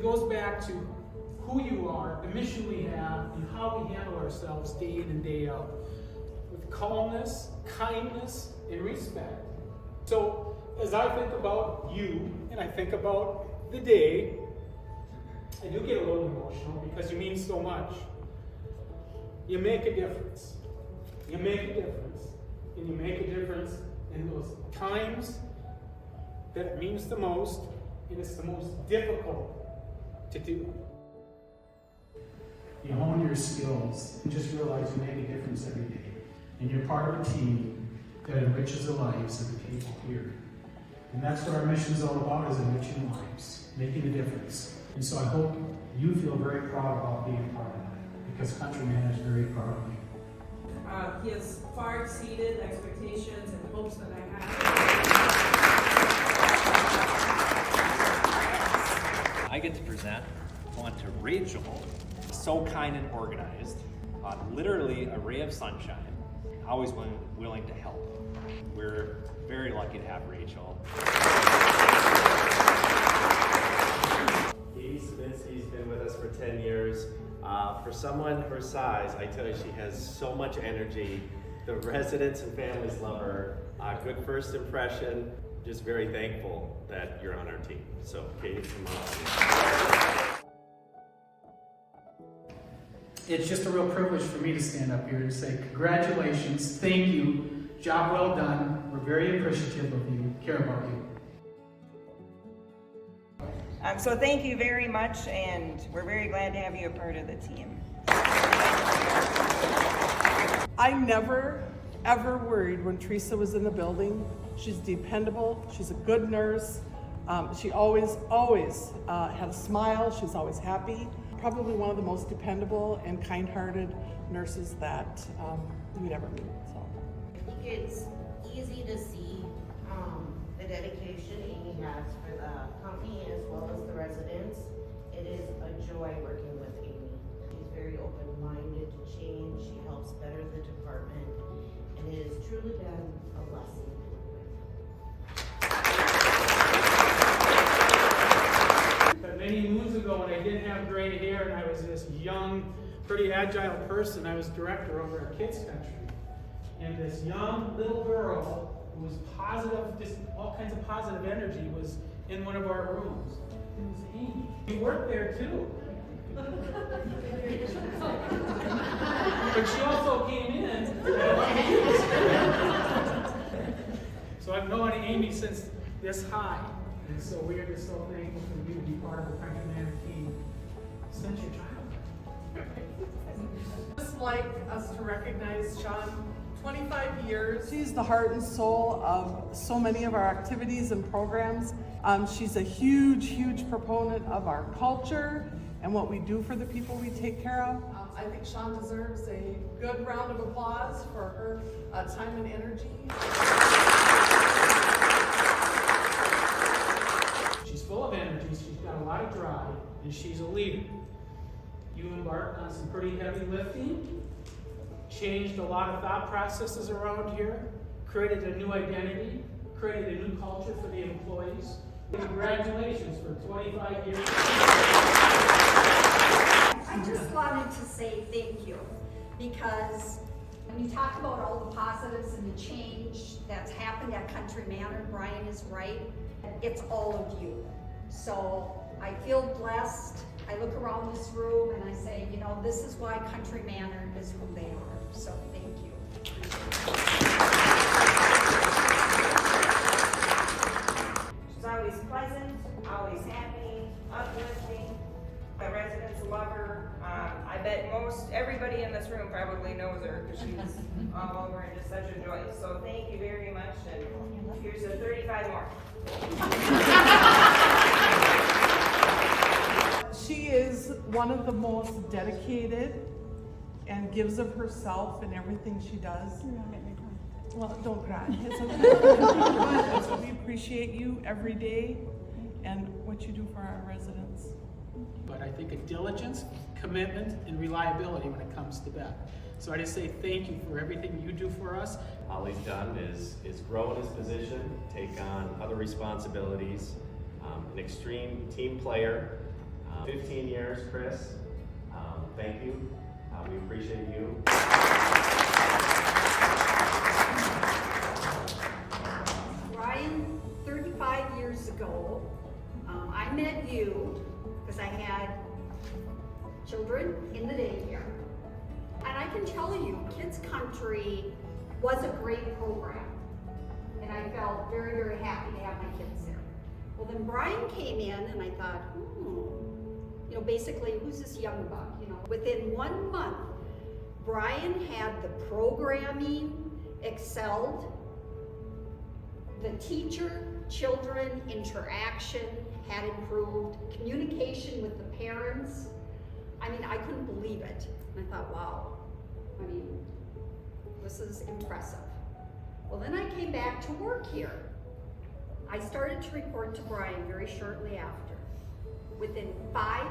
it goes back to who you are, the mission we have, and how we handle ourselves day in and day out. With calmness, kindness, and respect. So, as I think about you, and I think about the day, I do get a little emotional because you mean so much. You make a difference. You make a difference. And you make a difference in those times that it means the most, and it's the most difficult to do. You hone your skills and just realize you make a difference every day. And you're part of a team that enriches the lives of the people here. And that's what our mission is all about, is enriching lives, making a difference. And so I hope you feel very proud about being part of that, because Country Manor is very proud of you. He has far exceeded expectations and hopes that I had. I get to present on to Rachel, so kind and organized, literally a ray of sunshine, always willing to help. We're very lucky to have Rachel. He's been with us for 10 years. For someone her size, I tell you, she has so much energy. The residents and families love her. Good first impression. Just very thankful that you're on our team. So, Katie, come on. It's just a real privilege for me to stand up here and say congratulations, thank you, job well done. We're very appreciative of you, care about you. So thank you very much, and we're very glad to have you a part of the team. I never, ever worried when Teresa was in the building. She's dependable, she's a good nurse. She always had a smile, she's always happy. Probably one of the most dependable and kind-hearted nurses that we'd ever meet. So. I think it's easy to see the dedication Amy has for the company as well as the residents. It is a joy working with Amy. She's very open-minded to change. She helps better the department, and it has truly been a blessing to work with. But many moons ago, when I didn't have gray hair and I was this young, pretty agile person, I was director over at Kids Country. And this young little girl who was positive, just all kinds of positive energy, was in one of our rooms. It was Amy. She worked there too. But she also came in. So I've known Amy since this high. And so we are just so thankful for you to be part of the Country Manor team since your childhood. Just like us to recognize Sean, 25 years. She's the heart and soul of so many of our activities and programs. She's a huge proponent of our culture and what we do for the people we take care of. I think Sean deserves a good round of applause for her time and energy. She's full of energy, she's got a lot of drive, and she's a leader. You embarked on some pretty heavy lifting, changed a lot of thought processes around here, created a new identity, created a new culture for the employees. Congratulations for 25 years. I just wanted to say thank you, because when you talk about all the positives and the change that's happened at Country Manor, Brian is right, it's all of you. So I feel blessed. I look around this room and I say, you know, this is why Country Manor is who they are. So thank you. She's always pleasant, always happy, uplifting. The residents love her. I bet everybody in this room probably knows her because she's all over and just such a joy. So thank you very much, and here's a 35 more. She is one of the most dedicated and gives of herself in everything she does. Well, don't cry. It's okay. So we appreciate you every day and what you do for our residents. But I think a diligence, commitment, and reliability when it comes to that. So I just say thank you for everything you do for us. All he's done is grow in his position, take on other responsibilities, an extreme team player, 15 years, Chris. Thank you. We appreciate you. Ryan, 35 years ago, I met you because I had children in the daycare. And I can tell you, Kids Country was a great program. And I felt very, very happy to have my kids there. Well, then Brian came in and I thought, you know, basically, who's this young buck? You know, within 1 month, Brian had the programming excelled, the teacher-children interaction had improved, communication with the parents. I mean, I couldn't believe it. And I thought, wow, I mean, this is impressive. Well, then I came back to work here. I started to report to Brian very shortly after. Within 5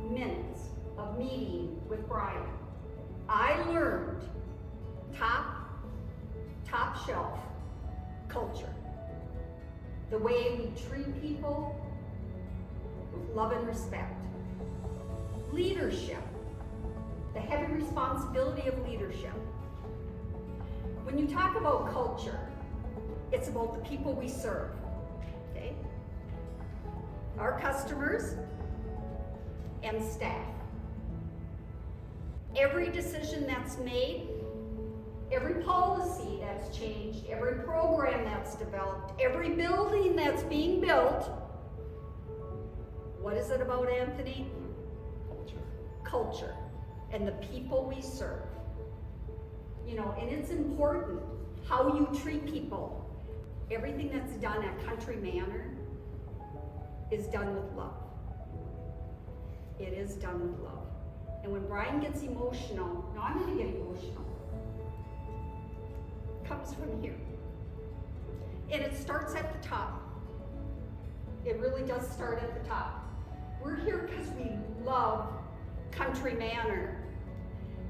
minutes of meeting with Brian, I learned top shelf culture. The way we treat people with love and respect. Leadership, the heavy responsibility of leadership. When you talk about culture, it's about the people we serve, okay? Our customers and staff. Every decision that's made, every policy that's changed, every program that's developed, every building that's being built, what is it about, Anthony? Culture and the people we serve. You know, and it's important how you treat people. Everything that's done at Country Manor is done with love. It is done with love. And when Brian gets emotional, no, I'm gonna get emotional. It comes from here. And it starts at the top. It really does start at the top. We're here because we love Country Manor.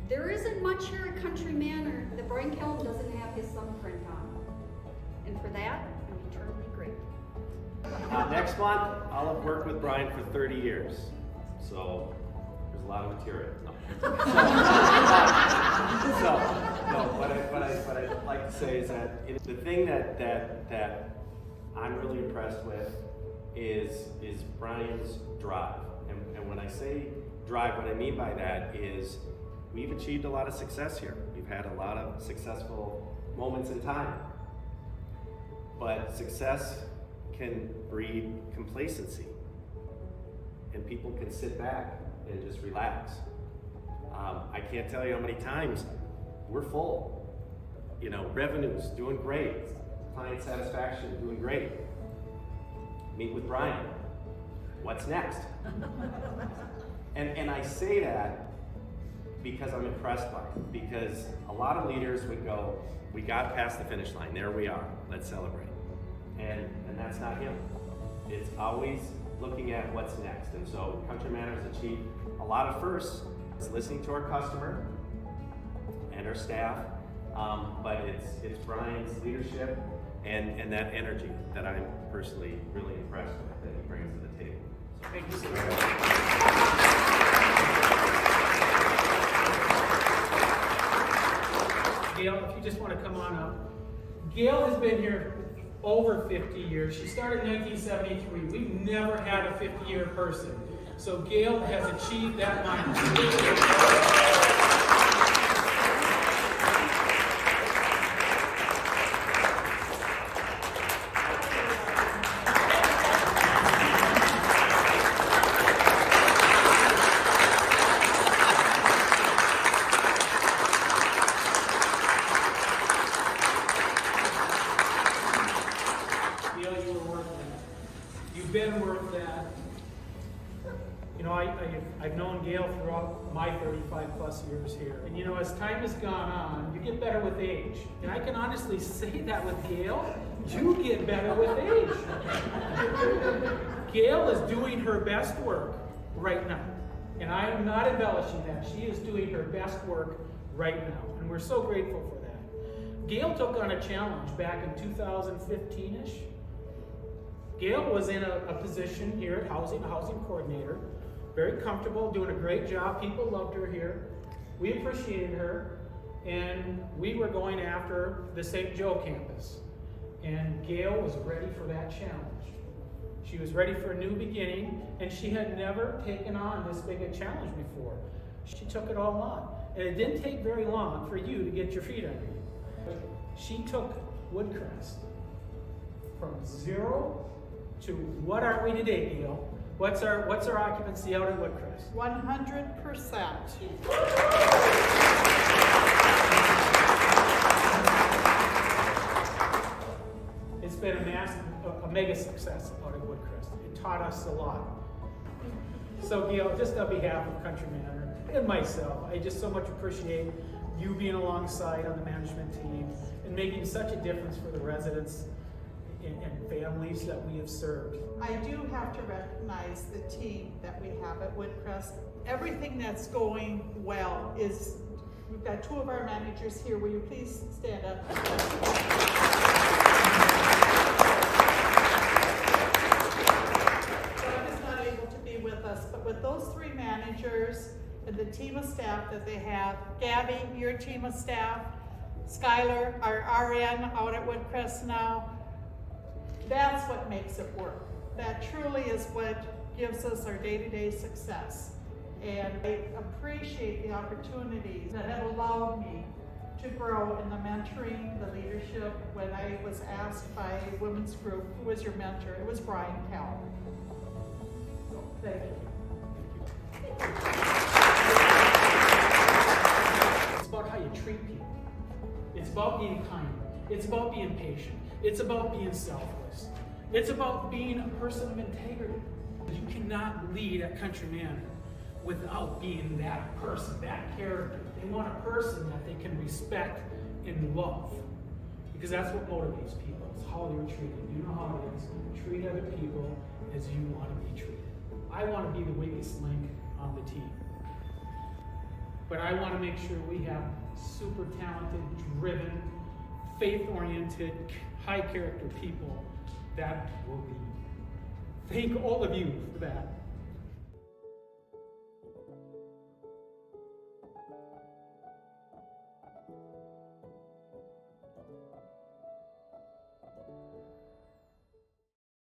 There isn't much here at Country Manor that Brian Kellum doesn't have his thumbprint on. And for that, I'm eternally grateful. Next month, I'll have worked with Brian for 30 years. So there's a lot of material. No. What I'd like to say is that the thing that I'm really impressed with is Brian's drive. And when I say drive, what I mean by that is we've achieved a lot of success here. We've had a lot of successful moments in time. But success can breed complacency. And people can sit back and just relax. I can't tell you how many times we're full. You know, revenue's doing great. Client satisfaction doing great. Meet with Brian. What's next? And I say that because I'm impressed by it. Because a lot of leaders would go, we got past the finish line, there we are, let's celebrate. And that's not him. It's always looking at what's next. And so Country Manor has achieved a lot of firsts. It's listening to our customer and our staff, but it's Brian's leadership and that energy that I'm personally really impressed with that he brings to the table. So Thank you, sir. Gail, if you just want to come on up. Gail has been here over 50 years. She started in 1973. We've never had a 50-year person. So Gail has achieved that milestone. You've been worth that. You know, I've known Gail throughout my 35 plus years here. And you know, as time has gone on, you get better with age. And I can honestly say that with Gail, you get better with age. Gail is doing her best work right now. And I am not embellishing that. She is doing her best work right now. And we're so grateful for that. Gail took on a challenge back in 2015-ish. Gail was in a position here at Housing, a housing coordinator, very comfortable, doing a great job. People loved her here. We appreciated her, and we were going after the St. Joe campus. And Gail was ready for that challenge. She was ready for a new beginning, and she had never taken on this big a challenge before. She took it all on. And it didn't take very long for you to get your feet under you. She took Woodcrest from 0 to what are we today, Gail? What's our occupancy out at Woodcrest? 100%. It's been a mega success out at Woodcrest. It taught us a lot. So Gail, just on behalf of Country Manor and myself, I just so much appreciate you being alongside on the management team and making such a difference for the residents and families that we have served. I do have to recognize the team that we have at Woodcrest. Everything that's going well is, we've got 2 of our managers here. Will you please stand up? Doug is not able to be with us, but with those 3 managers and the team of staff that they have, Gabby, your team of staff, Skylar, our RN out at Woodcrest now, that's what makes it work. That truly is what gives us our day-to-day success. And I appreciate the opportunities that have allowed me to grow in the mentoring, the leadership. When I was asked by a women's group, who was your mentor? It was Brian Kell. So, thank you. It's about how you treat people. It's about being kind. It's about being patient. It's about being selfless. It's about being a person of integrity. You cannot lead at Country Manor without being that person, that character. They want a person that they can respect and love. Because that's what motivates people. It's how they're treated. You know how it is. Treat other people as you want to be treated. I want to be the weakest link on the team. But I want to make sure we have super talented, driven, faith-oriented, high-character people that will lead. Thank all of you for that.